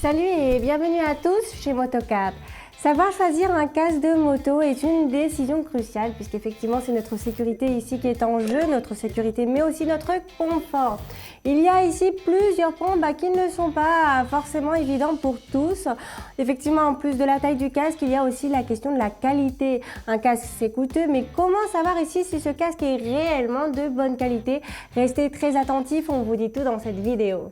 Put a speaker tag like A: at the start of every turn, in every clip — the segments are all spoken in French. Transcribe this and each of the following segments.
A: Salut et bienvenue à tous chez Motocap. Savoir choisir un casque de moto est une décision cruciale puisqu'effectivement c'est notre sécurité ici qui est en jeu, notre sécurité mais aussi notre confort. Il y a ici plusieurs points qui ne sont pas forcément évidents pour tous. Effectivement, en plus de la taille du casque, il y a aussi la question de la qualité. Un casque c'est coûteux, mais comment savoir ici si ce casque est réellement de bonne qualité? Restez très attentifs, on vous dit tout dans cette vidéo.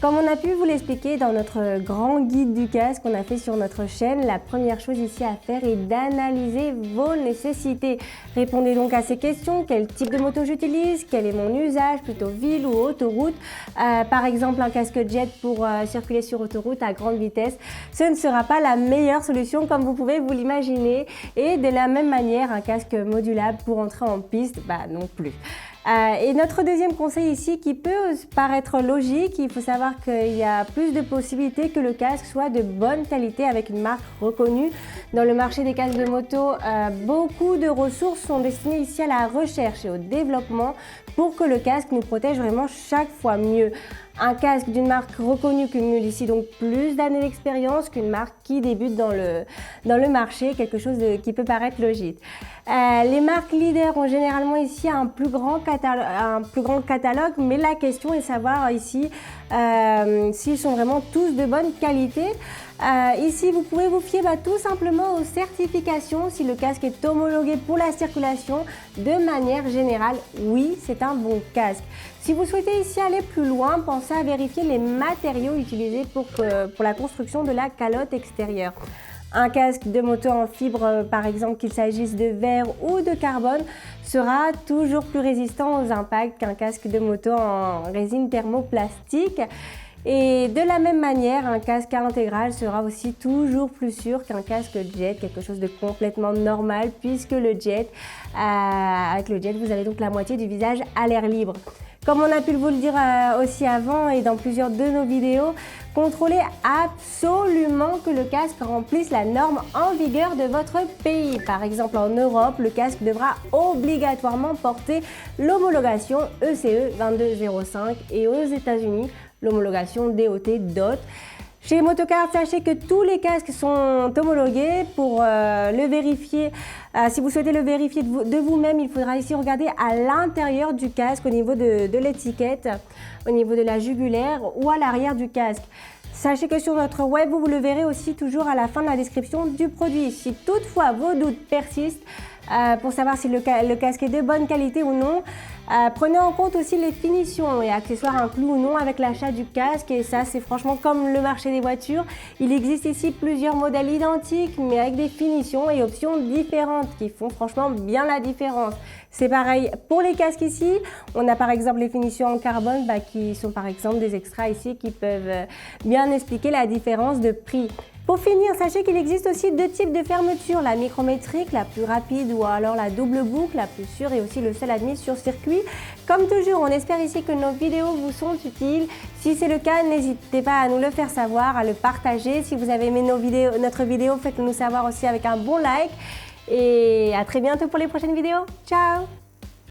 A: Comme on a pu vous l'expliquer dans notre grand guide du casque qu'on a fait sur notre chaîne, la première chose ici à faire est d'analyser vos nécessités. Répondez donc à ces questions: quel type de moto j'utilise, quel est mon usage, plutôt ville ou autoroute. Par exemple, un casque jet pour circuler sur autoroute à grande vitesse, ce ne sera pas la meilleure solution comme vous pouvez vous l'imaginer. Et de la même manière, un casque modulable pour entrer en piste, non plus. Et notre deuxième conseil ici qui peut paraître logique, il faut savoir qu'il y a plus de possibilités que le casque soit de bonne qualité avec une marque reconnue. Dans le marché des casques de moto, beaucoup de ressources sont destinées ici à la recherche et au développement pour que le casque nous protège vraiment chaque fois mieux. Un casque d'une marque reconnue cumule ici donc plus d'années d'expérience qu'une marque qui débute dans le marché, quelque chose qui peut paraître logique. Les marques leaders ont généralement ici un plus grand catalogue, mais la question est de savoir ici s'ils sont vraiment tous de bonne qualité. Ici, vous pouvez vous fier tout simplement aux certifications. Si le casque est homologué pour la circulation, de manière générale, oui, c'est un bon casque. Si vous souhaitez ici aller plus loin, pensez à vérifier les matériaux utilisés pour la construction de la calotte extérieure. Un casque de moto en fibre, par exemple qu'il s'agisse de verre ou de carbone, sera toujours plus résistant aux impacts qu'un casque de moto en résine thermoplastique. Et de la même manière, un casque intégral sera aussi toujours plus sûr qu'un casque jet, quelque chose de complètement normal puisque le jet, avec le jet, vous avez donc la moitié du visage à l'air libre. Comme on a pu vous le dire aussi avant et dans plusieurs de nos vidéos, contrôlez absolument que le casque remplisse la norme en vigueur de votre pays. Par exemple, en Europe, le casque devra obligatoirement porter l'homologation ECE 2205 et aux États-Unis, l'homologation DOT. Chez Motocap, sachez que tous les casques sont homologués. Pour le vérifier, si vous souhaitez le vérifier de vous-même, il faudra ici regarder à l'intérieur du casque, au niveau de l'étiquette, au niveau de la jugulaire ou à l'arrière du casque. Sachez que sur notre web, vous le verrez aussi toujours à la fin de la description du produit. Si toutefois vos doutes persistent pour savoir si le casque est de bonne qualité ou non, prenez en compte aussi les finitions et accessoires inclus ou non avec l'achat du casque. Et ça, c'est franchement comme le marché des voitures. Il existe ici plusieurs modèles identiques mais avec des finitions et options différentes qui font franchement bien la différence. C'est pareil pour les casques ici. On a par exemple les finitions en carbone qui sont par exemple des extras ici qui peuvent bien expliquer la différence de prix. Pour finir, sachez qu'il existe aussi deux types de fermeture, la micrométrique, la plus rapide, ou alors la double boucle, la plus sûre et aussi le seul admis sur circuit. Comme toujours, on espère ici que nos vidéos vous sont utiles. Si c'est le cas, n'hésitez pas à nous le faire savoir, à le partager. Si vous avez aimé notre vidéo, faites-le nous savoir aussi avec un bon like. Et à très bientôt pour les prochaines vidéos. Ciao!